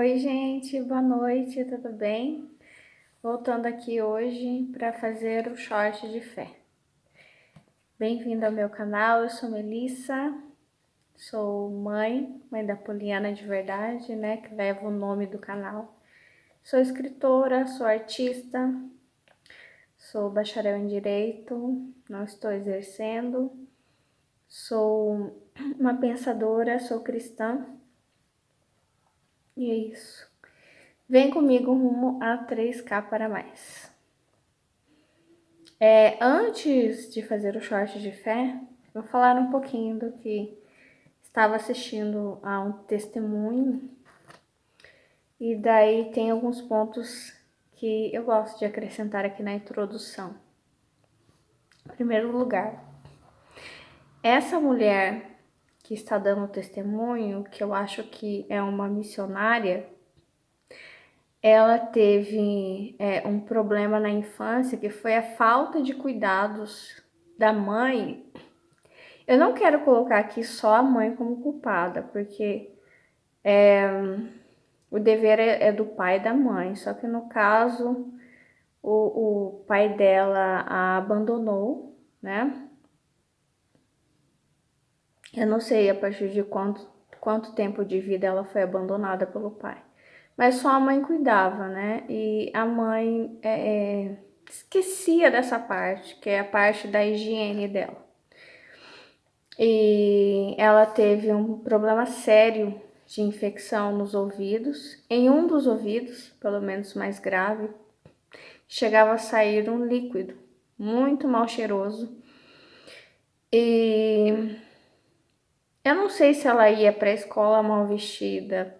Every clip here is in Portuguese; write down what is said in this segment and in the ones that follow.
Oi, gente, boa noite, tudo bem? Voltando aqui hoje para fazer o short de fé. Bem-vindo ao meu canal, eu sou Melissa, sou mãe da Poliana de Verdade, né, que leva o nome do canal. Sou escritora, sou artista, sou bacharel em Direito, não estou exercendo, sou uma pensadora, sou cristã, e é isso. Vem comigo rumo a 3K para mais. Antes de fazer o short de fé, vou falar um pouquinho do que estava assistindo a um testemunho. E daí tem alguns pontos que eu gosto de acrescentar aqui na introdução. Em primeiro lugar, essa mulher que está dando testemunho, que eu acho que é uma missionária, ela teve um problema na infância, que foi a falta de cuidados da mãe. Eu não quero colocar aqui só a mãe como culpada, porque o dever é do pai e da mãe. Só que no caso, o pai dela a abandonou, né? Eu não sei a partir de quanto tempo de vida ela foi abandonada pelo pai. Mas só a mãe cuidava, né? E a mãe esquecia dessa parte, que é a parte da higiene dela. E ela teve um problema sério de infecção nos ouvidos. Em um dos ouvidos, pelo menos mais grave, chegava a sair um líquido muito mal cheiroso. E eu não sei se ela ia para a escola mal vestida,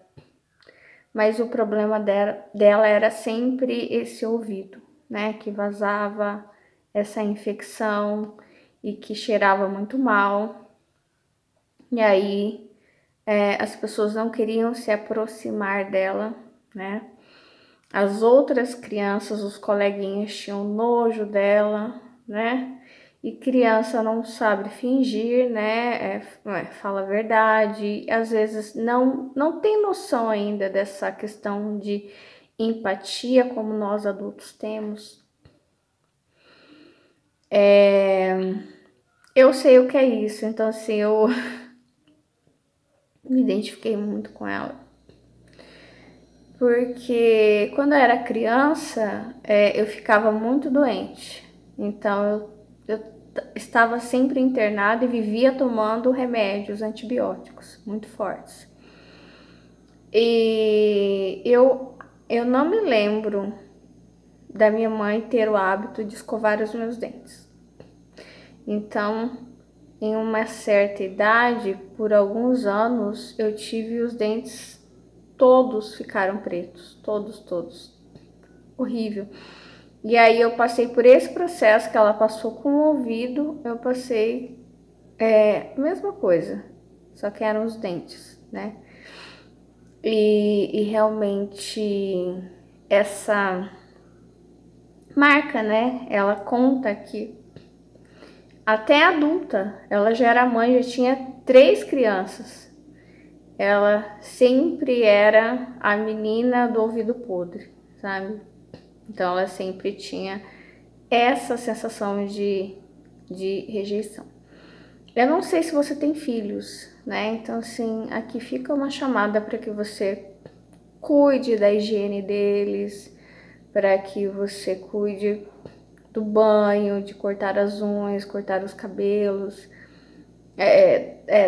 mas o problema dela era sempre esse ouvido, né? Que vazava essa infecção e que cheirava muito mal. E aí as pessoas não queriam se aproximar dela, né? As outras crianças, os coleguinhas tinham nojo dela, né? E criança não sabe fingir, né? Fala a verdade. Às vezes não tem noção ainda dessa questão de empatia como nós adultos temos. Eu sei o que é isso, então assim, eu me identifiquei muito com ela. Porque quando eu era criança, eu ficava muito doente. Então eu estava sempre internada e vivia tomando remédios antibióticos muito fortes. E eu não me lembro da minha mãe ter o hábito de escovar os meus dentes. Então, em uma certa idade, por alguns anos, eu tive os dentes todos ficaram pretos, todos. Horrível. E aí eu passei por esse processo que ela passou com o ouvido, eu passei mesma coisa, só que eram os dentes, né? E realmente essa marca, né? Ela conta que até adulta, ela já era mãe, já tinha 3 crianças. Ela sempre era a menina do ouvido podre, sabe? Então ela sempre tinha essa sensação de rejeição. Eu não sei se você tem filhos, né? Então assim, aqui fica uma chamada para que você cuide da higiene deles, para que você cuide do banho, de cortar as unhas, cortar os cabelos,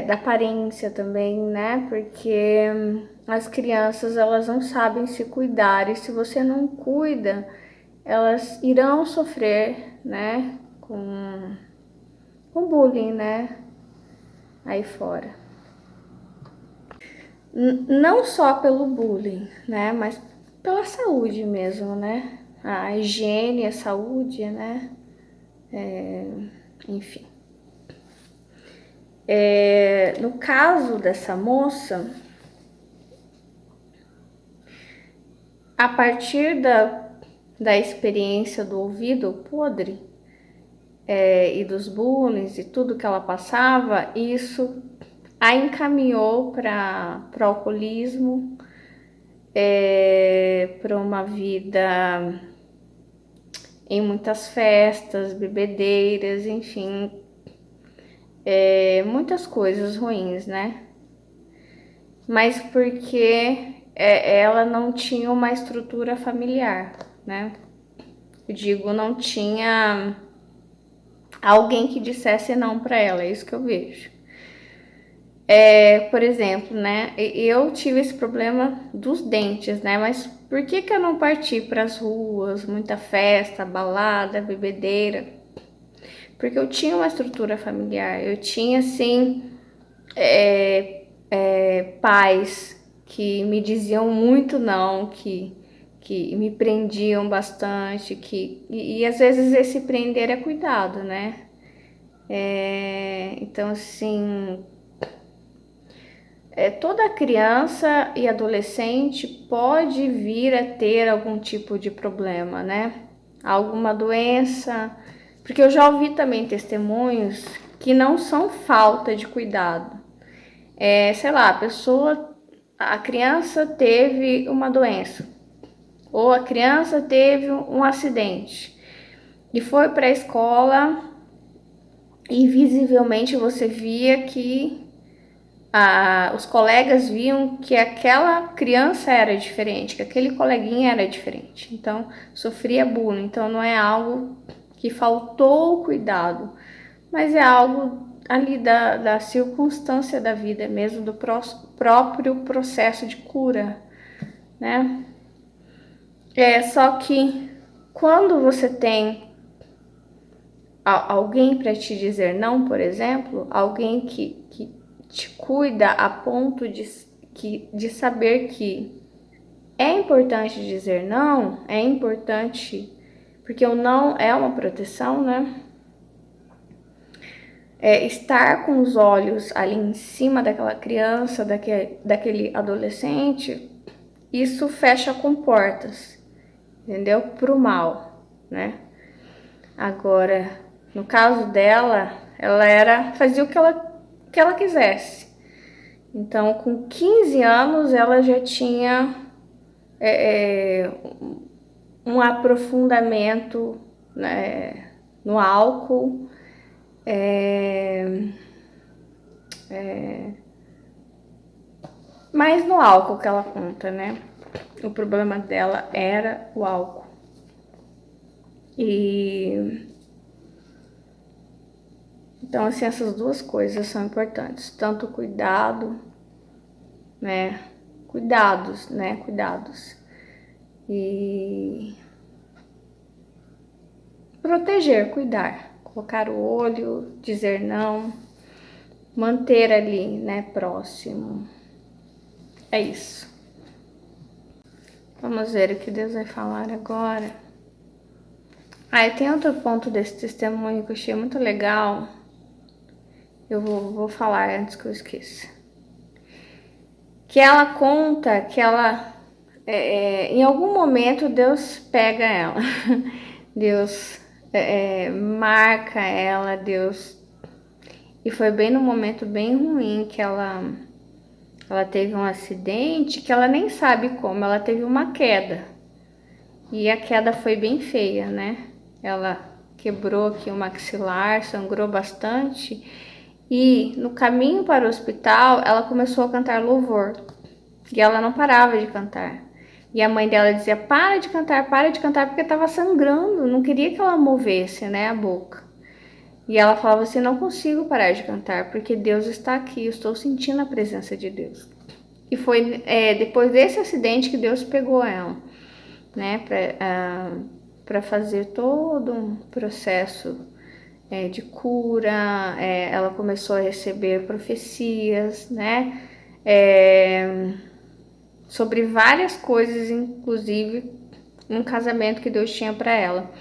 da aparência também, né? Porque as crianças, elas não sabem se cuidar, e se você não cuida, elas irão sofrer, né? Com bullying, né? Aí fora. Não só pelo bullying, né? Mas pela saúde mesmo, né? A higiene, a saúde, né? Enfim. No caso dessa moça, a partir da experiência do ouvido podre e dos bullying e tudo que ela passava, isso a encaminhou para o alcoolismo, para uma vida em muitas festas, bebedeiras, enfim, muitas coisas ruins, né? Mas porque ela não tinha uma estrutura familiar, né? Eu digo, não tinha alguém que dissesse não para ela, é isso que eu vejo. Por exemplo, né? Eu tive esse problema dos dentes, né? Mas por que eu não parti para as ruas, muita festa, balada, bebedeira? Porque eu tinha uma estrutura familiar, eu tinha, assim, pais que me diziam muito não, que me prendiam bastante, e às vezes esse prender é cuidado, né? Então, assim, toda criança e adolescente pode vir a ter algum tipo de problema, né? Alguma doença, porque eu já ouvi também testemunhos que não são falta de cuidado. Sei lá, a criança teve uma doença, ou a criança teve um acidente e foi para a escola e visivelmente você via que os colegas viam que aquela criança era diferente, que aquele coleguinha era diferente, então sofria bullying. Então não é algo que faltou cuidado, mas é algo ali da circunstância da vida mesmo, do próprio processo de cura, né? Só que quando você tem alguém para te dizer não, por exemplo, alguém que te cuida a ponto de saber que é importante dizer não, é importante, porque o não é uma proteção, né? Estar com os olhos ali em cima daquela criança, daquele adolescente, isso fecha comportas, entendeu? Pro mal, né? Agora, no caso dela, ela fazia o que ela quisesse. Então, com 15 anos, ela já tinha um aprofundamento, né, no álcool, mais no álcool que ela conta, né? O problema dela era o álcool. Então, assim, essas duas coisas são importantes. Tanto cuidado, né? Cuidados, né? Cuidados. E proteger, cuidar. Colocar o olho, dizer não. Manter ali, né? Próximo. É isso. Vamos ver o que Deus vai falar agora. E tem outro ponto desse testemunho que eu achei muito legal. Eu vou falar antes que eu esqueça. Que ela conta que ela, em algum momento, Deus pega ela. Deus marca ela, Deus... E foi bem no momento bem ruim que ela teve um acidente, que ela nem sabe como, ela teve uma queda. E a queda foi bem feia, né? Ela quebrou aqui o maxilar, sangrou bastante. E no caminho para o hospital, ela começou a cantar louvor. E ela não parava de cantar. E a mãe dela dizia, para de cantar, porque estava sangrando. Não queria que ela movesse, né, a boca. E ela falava assim, não consigo parar de cantar, porque Deus está aqui, eu estou sentindo a presença de Deus. E foi depois desse acidente que Deus pegou ela, né, para fazer todo um processo de cura. Ela começou a receber profecias, né, sobre várias coisas, inclusive um casamento que Deus tinha para ela.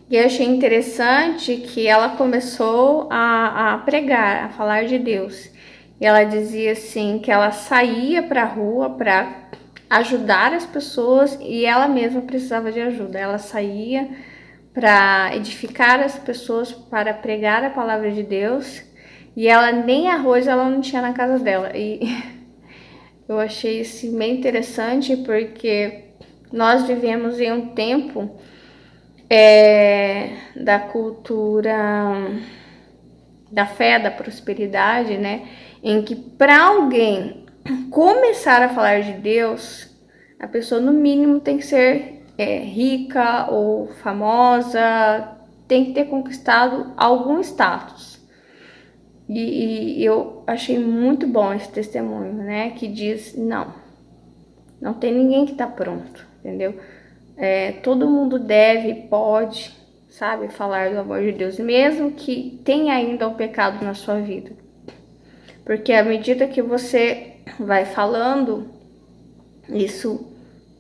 E eu achei interessante que ela começou a pregar, a falar de Deus. E ela dizia assim que ela saía para a rua para ajudar as pessoas e ela mesma precisava de ajuda. Ela saía para edificar as pessoas, para pregar a palavra de Deus. E ela nem arroz ela não tinha na casa dela. E eu achei isso bem interessante porque nós vivemos em um tempo da cultura da fé, da prosperidade, né? Em que para alguém começar a falar de Deus, a pessoa no mínimo tem que ser rica ou famosa, tem que ter conquistado algum status. E eu achei muito bom esse testemunho, né? Que diz, não tem ninguém que tá pronto, entendeu? Todo mundo deve, pode, sabe, falar do amor de Deus, mesmo que tenha ainda o pecado na sua vida. Porque à medida que você vai falando,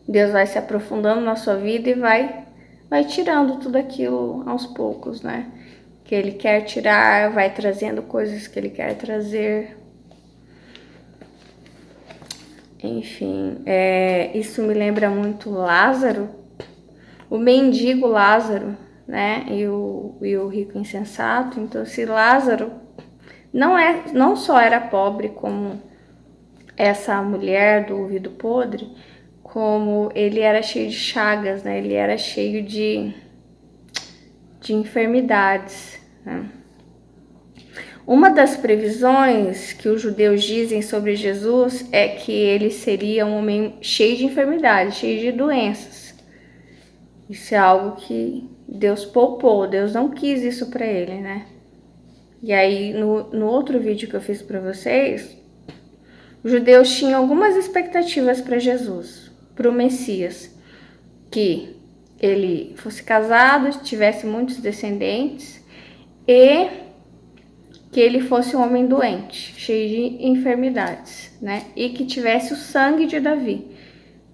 Deus vai se aprofundando na sua vida e vai tirando tudo aquilo aos poucos, né? Que Ele quer tirar, vai trazendo coisas que Ele quer trazer. Enfim, isso me lembra muito Lázaro, o mendigo Lázaro, né? E o rico insensato. Então, se Lázaro não só era pobre como essa mulher do ouvido podre, como ele era cheio de chagas, né? Ele era cheio de enfermidades, né? Uma das previsões que os judeus dizem sobre Jesus é que ele seria um homem cheio de enfermidades, cheio de doenças. Isso é algo que Deus poupou, Deus não quis isso para ele, né? E aí, no outro vídeo que eu fiz para vocês, os judeus tinham algumas expectativas para Jesus, para o Messias, que ele fosse casado, tivesse muitos descendentes e que ele fosse um homem doente, cheio de enfermidades, né? E que tivesse o sangue de Davi.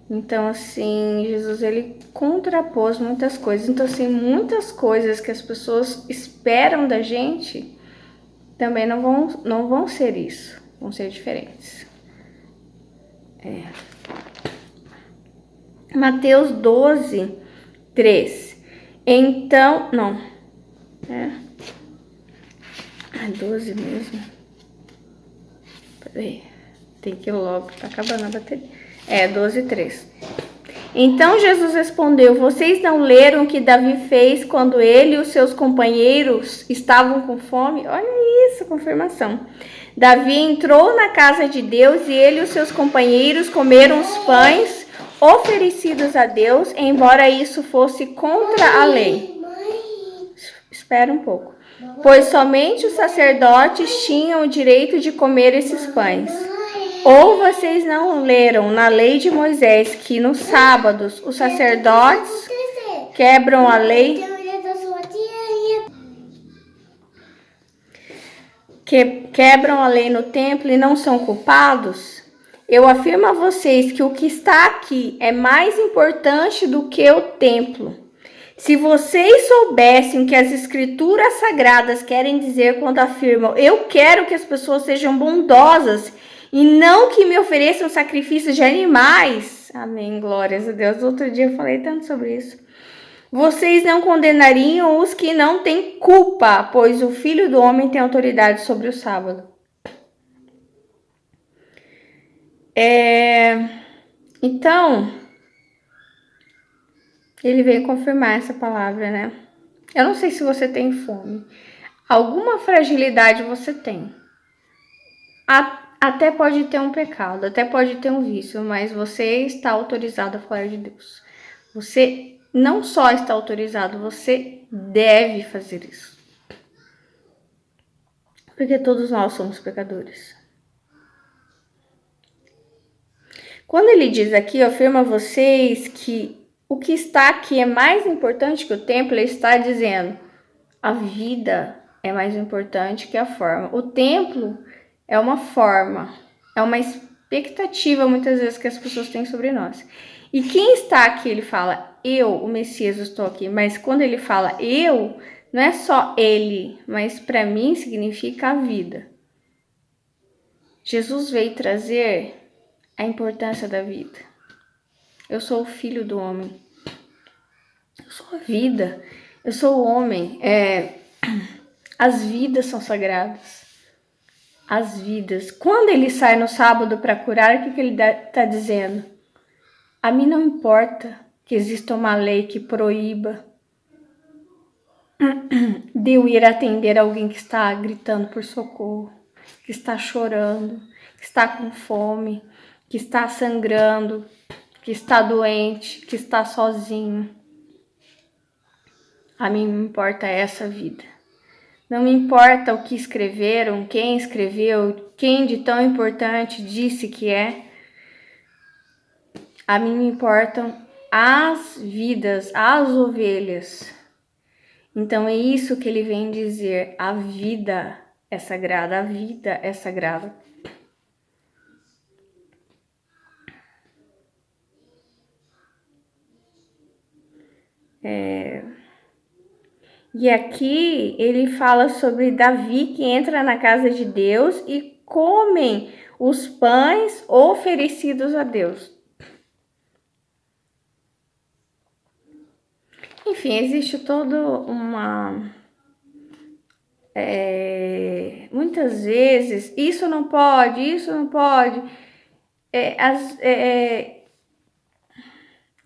Então, assim, Jesus, ele contrapôs muitas coisas. Então, assim, muitas coisas que as pessoas esperam da gente também não vão ser isso, vão ser diferentes. Mateus 12, 3. Então, não. 12 mesmo. Peraí. Tem que ir logo, tá acabando a bateria. 12, 3. Então Jesus respondeu: vocês não leram o que Davi fez quando ele e os seus companheiros estavam com fome? Olha isso, confirmação. Davi entrou na casa de Deus e ele e os seus companheiros comeram os pães oferecidos a Deus, embora isso fosse contra a lei. Espera um pouco. Pois somente os sacerdotes tinham o direito de comer esses pães. Ou vocês não leram na lei de Moisés que nos sábados os sacerdotes quebram a lei? Que quebram a lei no templo e não são culpados? Eu afirmo a vocês que o que está aqui é mais importante do que o templo. Se vocês soubessem o que as escrituras sagradas querem dizer quando afirmam: eu quero que as pessoas sejam bondosas e não que me ofereçam sacrifícios de animais. Amém, glórias a Deus. Outro dia eu falei tanto sobre isso. Vocês não condenariam os que não têm culpa, pois o Filho do Homem tem autoridade sobre o sábado. Então, ele veio confirmar essa palavra, né? Eu não sei se você tem fome. Alguma fragilidade você tem. Até pode ter um pecado, até pode ter um vício, mas você está autorizado a falar de Deus. Você não só está autorizado, você deve fazer isso. Porque todos nós somos pecadores. Quando ele diz aqui, eu afirmo a vocês que o que está aqui é mais importante que o templo, ele está dizendo: a vida é mais importante que a forma. O templo é uma forma, é uma expectativa muitas vezes que as pessoas têm sobre nós. E quem está aqui, ele fala: eu, o Messias, estou aqui. Mas quando ele fala eu, não é só ele, mas para mim significa a vida. Jesus veio trazer a importância da vida. Eu sou o Filho do Homem. Eu sou a vida. Eu sou o homem. As vidas são sagradas. as vidas. Quando ele sai no sábado para curar, o que ele está dizendo? A mim não importa que exista uma lei que proíba de eu ir atender alguém que está gritando por socorro, que está chorando, que está com fome, que está sangrando, que está doente, que está sozinho. A mim me importa essa vida. Não me importa o que escreveram, quem escreveu, quem de tão importante disse que é. A mim me importam as vidas, as ovelhas. Então é isso que ele vem dizer. A vida é sagrada, a vida é sagrada. E aqui ele fala sobre Davi que entra na casa de Deus e comem os pães oferecidos a Deus. Enfim, existe toda uma... muitas vezes, isso não pode,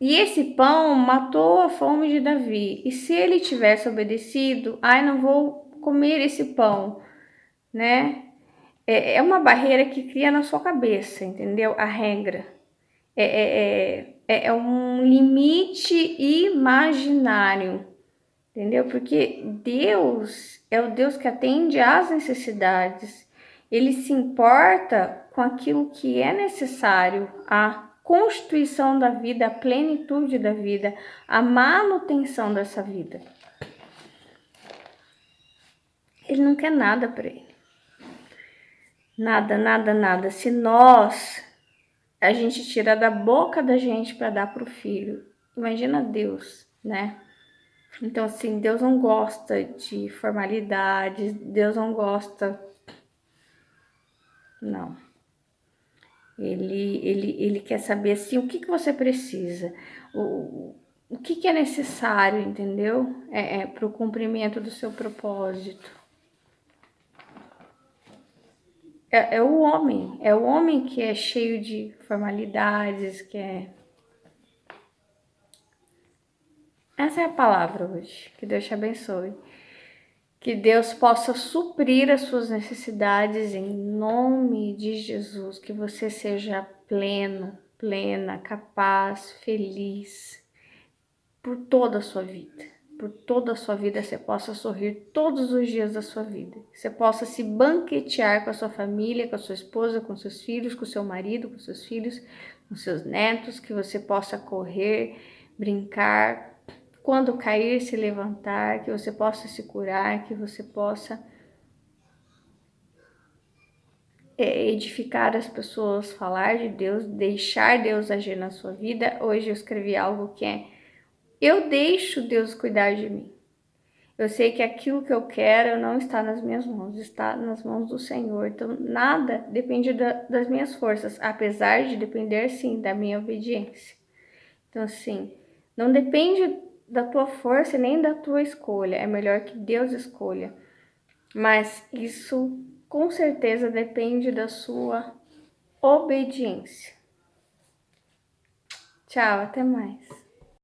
e esse pão matou a fome de Davi. E se ele tivesse obedecido, não vou comer esse pão, né? É uma barreira que cria na sua cabeça, entendeu? A regra. É um limite imaginário, entendeu? Porque Deus é o Deus que atende às necessidades. Ele se importa com aquilo que é necessário, a constituição da vida, a plenitude da vida, a manutenção dessa vida. Ele não quer nada para ele. Nada, nada, nada. Se a gente tira da boca da gente para dar para o filho, imagina Deus, né? Então, assim, Deus não gosta de formalidades, Deus não gosta... Não. Ele quer saber, assim, o que você precisa, o que é necessário, entendeu? Para o cumprimento do seu propósito. É o homem que é cheio de formalidades, que é... Essa é a palavra hoje. Que Deus te abençoe. Que Deus possa suprir as suas necessidades em nome de Jesus. Que você seja pleno, plena, capaz, feliz por toda a sua vida. Por toda a sua vida você possa sorrir todos os dias da sua vida. Você possa se banquetear com a sua família, com a sua esposa, com seus filhos, com seu marido, com seus filhos, com seus netos. Que você possa correr, brincar, quando cair, se levantar, que você possa se curar, que você possa edificar as pessoas, falar de Deus, deixar Deus agir na sua vida. Hoje eu escrevi algo que é: eu deixo Deus cuidar de mim. Eu sei que aquilo que eu quero não está nas minhas mãos, está nas mãos do Senhor. Então nada depende das minhas forças, apesar de depender sim da minha obediência. Então assim, não depende da tua força nem da tua escolha, é melhor que Deus escolha. Mas isso com certeza depende da sua obediência. Tchau, até mais.